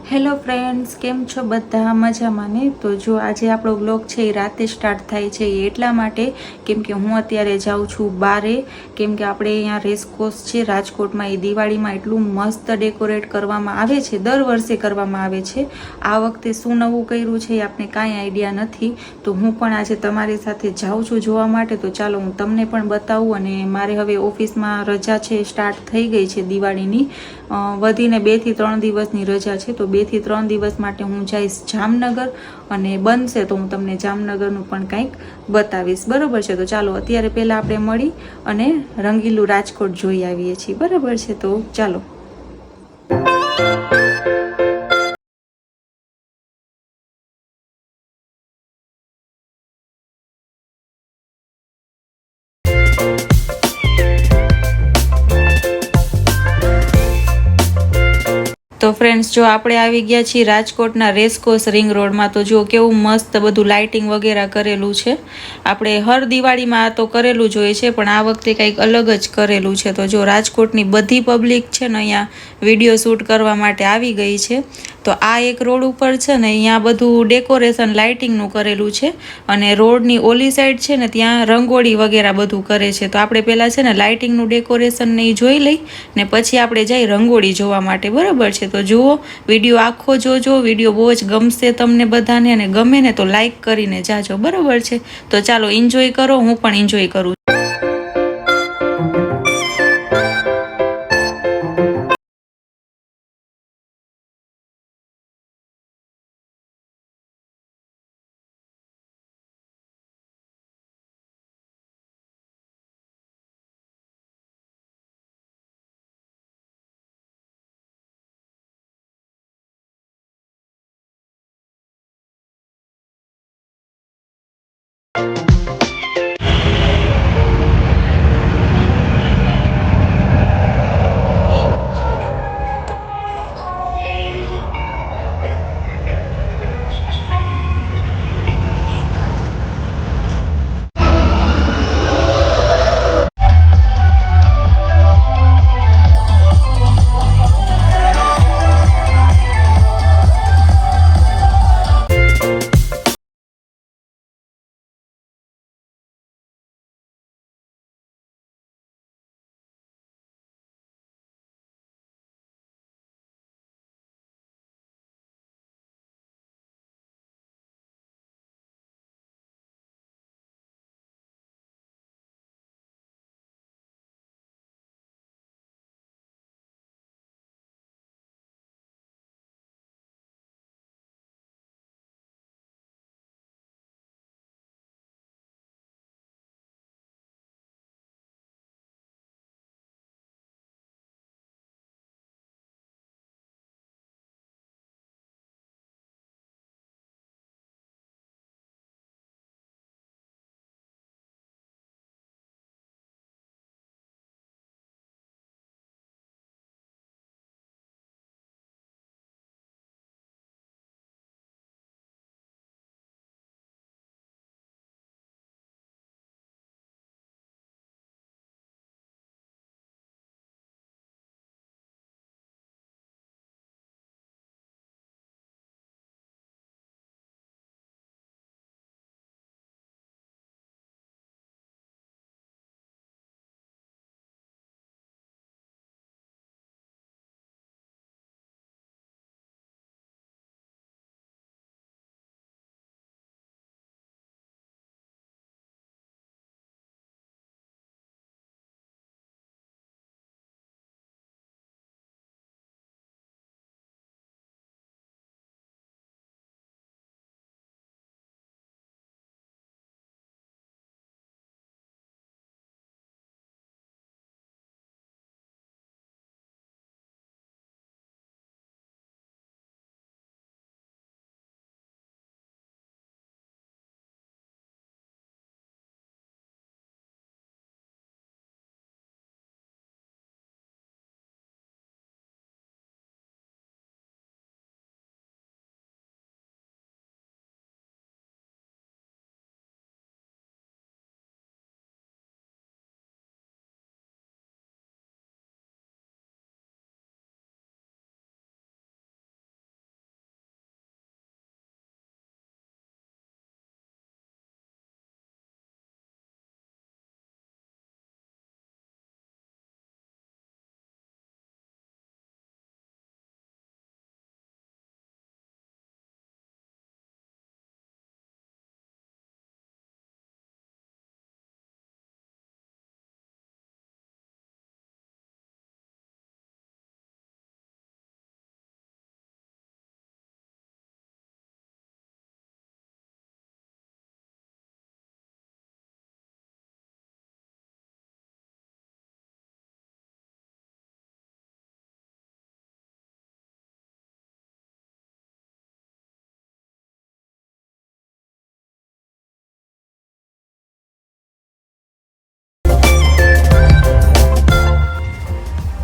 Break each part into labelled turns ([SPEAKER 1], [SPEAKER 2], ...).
[SPEAKER 1] Hello friends, કેમ છો બધા? મજામાં ને? તો જો આજે આપણો વ્લોગ છે એ રાતે સ્ટાર્ટ થાય છે એ એટલા માટે કેમ કે હું અત્યારે જાઉં છું બારે, કેમ કે આપણે અહીંયા રેસકોર્સ છે રાજકોટમાં, એ દિવાળીમાં એટલું મસ્ત ડેકોરેટ કરવામાં આવે છે, દર વર્ષે કરવામાં આવે છે. આ વખતે શું નવું કર્યું છે એ આપણે કાંઈ આઈડિયા નથી, તો હું પણ આજે તમારી સાથે જાઉં છું જોવા માટે. તો ચાલો હું તમને પણ બતાવું. અને મારે હવે ઓફિસમાં રજા છે, સ્ટાર્ટ થઈ ગઈ છે દિવાળીની, વધીને 2 થી 3 દિવસની રજા છે. તો 2 થી 3 દિવસ માટે હું જઈશ જામનગર, અને બનશે તો હું તમને જામનગરનું પણ કંઈક બતાવીશ, બરાબર છે? તો ચાલો અત્યારે પહેલાં આપણે મળી અને રંગીલું રાજકોટ જોઈ આવીએ છીએ, બરાબર છે? તો ચાલો. તો ફ્રેન્ડ્સ, જો આપણે આવી ગયા છીએ રાજકોટના રેસકોર્સ રિંગ રોડમાં. તો જો કેવું મસ્ત બધું લાઇટિંગ વગેરે કરેલું છે. આપણે હર દિવાળીમાં આ તો કરેલું જ હોય છે, પણ આ વખતે કંઈક અલગ જ કરેલું છે. તો જો રાજકોટની બધી પબ્લિક છે ને અહીંયા વિડીયો શૂટ કરવા માટે આવી ગઈ છે. તો આ એક રોડ ઉપર છે ને અહીંયા બધું ડેકોરેશન લાઇટિંગનું કરેલું છે, અને રોડની ઓલી સાઈડ છે ને ત્યાં રંગોળી વગેરે બધું કરે છે. તો આપણે પહેલાં છે ને લાઇટિંગનું ડેકોરેશન ને એ જોઈ લઈ ને પછી આપણે જઈ રંગોળી જોવા માટે, બરાબર છે? તો જુઓ, વિડીયો આખો જોજો, વિડીયો બહુ જ ગમશે તમને બધાને, અને ગમે ને તો લાઈક કરીને જાજો, બરાબર છે? તો ચાલો એન્જોય કરો, હું પણ એન્જોય કરું.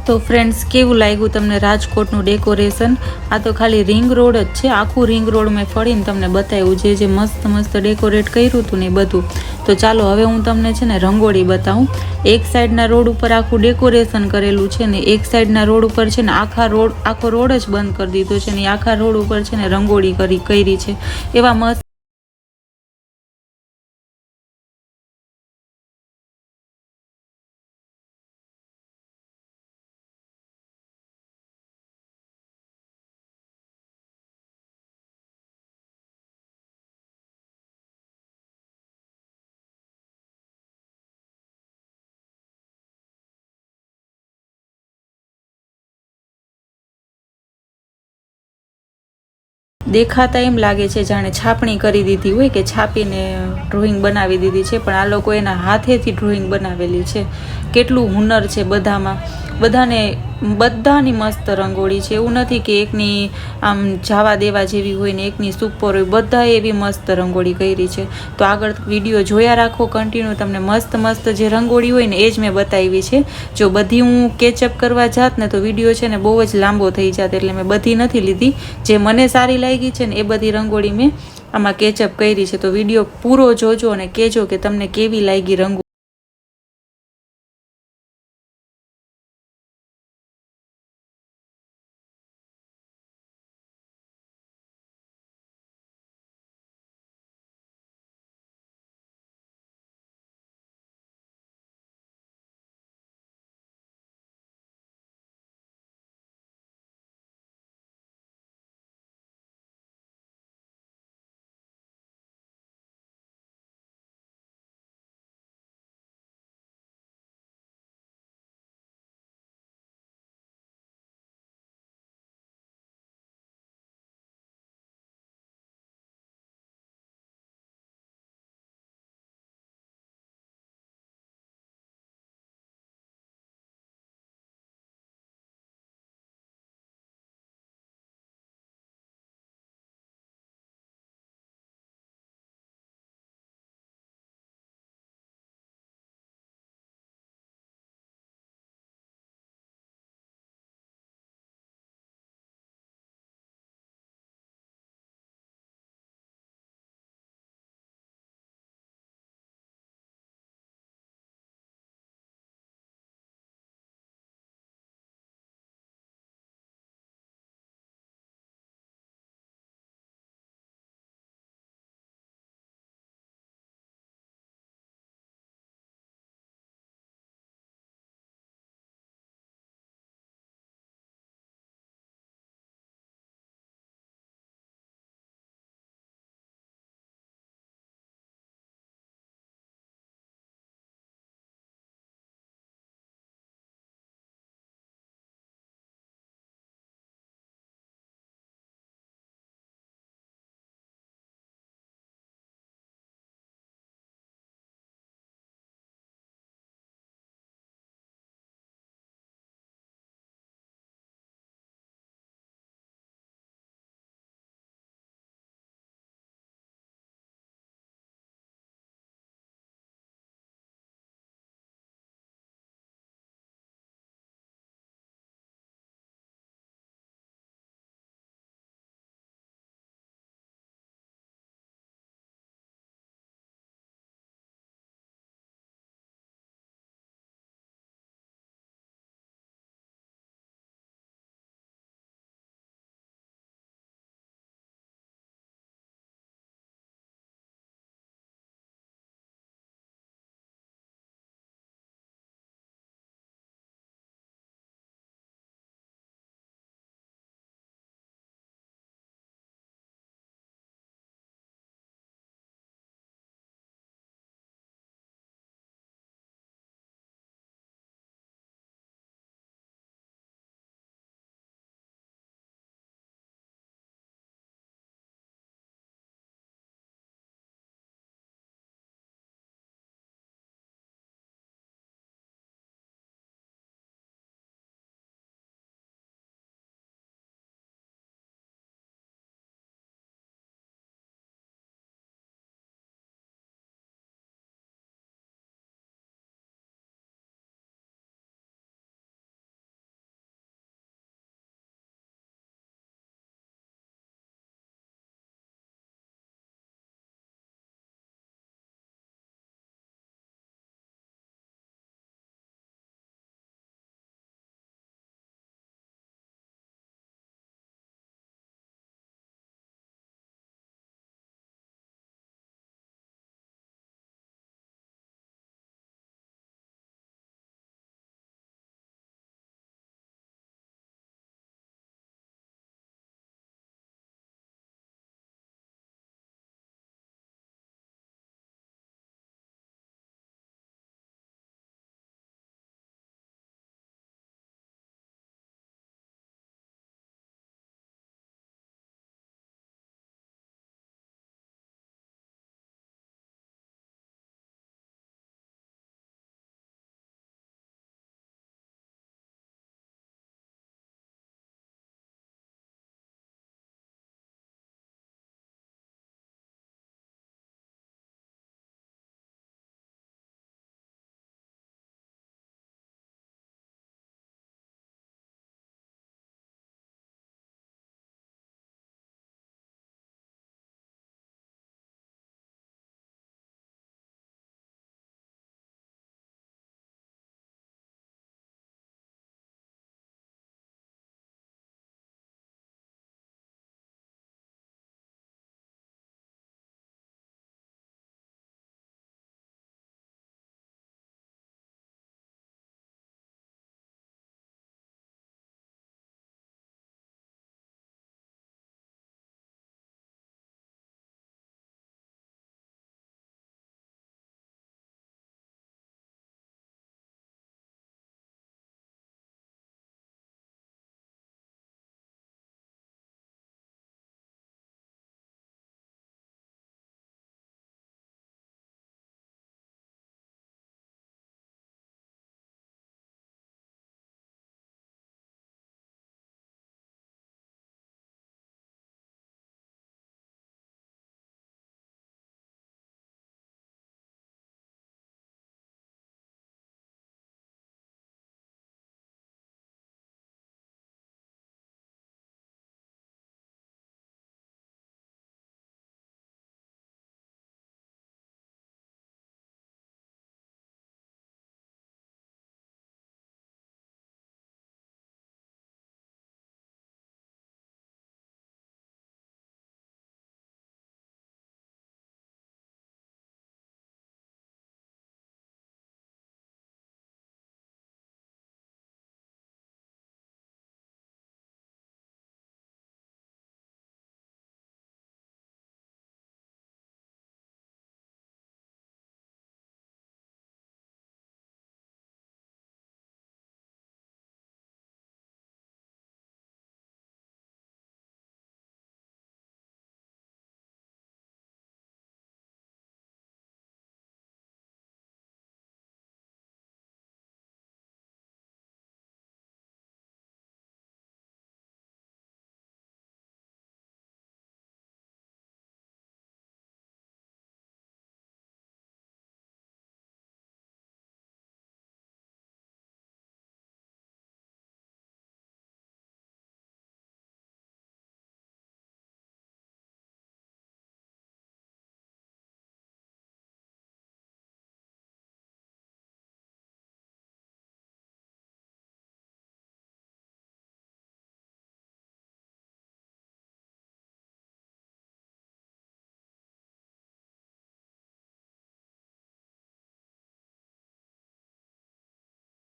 [SPEAKER 1] તો ફ્રેન્ડ્સ, કેવું લાગ્યું તમને રાજકોટનું ડેકોરેશન? આ તો ખાલી રિંગ રોડ જ છે, આખું રિંગ રોડ મેં ફરીને તમને બતાવ્યું, જે મસ્ત મસ્ત ડેકોરેટ કર્યું હતું ને એ બધું. તો ચાલો હવે હું તમને છે ને રંગોળી બતાવું. એક સાઈડના રોડ ઉપર આખું ડેકોરેશન કરેલું છે ને એક સાઈડના રોડ ઉપર છે ને આખો રોડ જ બંધ કરી દીધો છે ને આખા રોડ ઉપર છે ને રંગોળી કરી છે. એવા મસ્ત દેખાતા એમ લાગે છે જાણે છાપણી કરી દીધી હોય કે છાપીને ડ્રોઈંગ બનાવી દીધી છે, પણ આ લોકો એના હાથેથી ડ્રોઈંગ બનાવેલી છે. કેટલું હુનર છે બધામાં. બધાની મસ્ત રંગોળી છે. એવું નથી કે એકની આમ જાવા દેવા જેવી હોય ને એકની સુપર હોય, બધાએ એવી મસ્ત રંગોળી કરી છે. તો આગળ વિડીયો જોયા રાખો કન્ટિન્યુ, તમને મસ્ત મસ્ત જે રંગોળી હોય ને એ જ મેં બતાવી છે. જો બધી હું કેચઅપ કરવા જાત ને તો વિડીયો છે ને બહુ જ લાંબો થઈ જાત, એટલે મેં બધી નથી લીધી. જે મને સારી લાગી છે ને એ બધી રંગોળી મેં આમાં કેચઅપ કરી છે. તો વિડીયો પૂરો જોજો અને કહેજો કે તમને કેવી લાગી રંગોળી.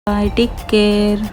[SPEAKER 1] By, take care.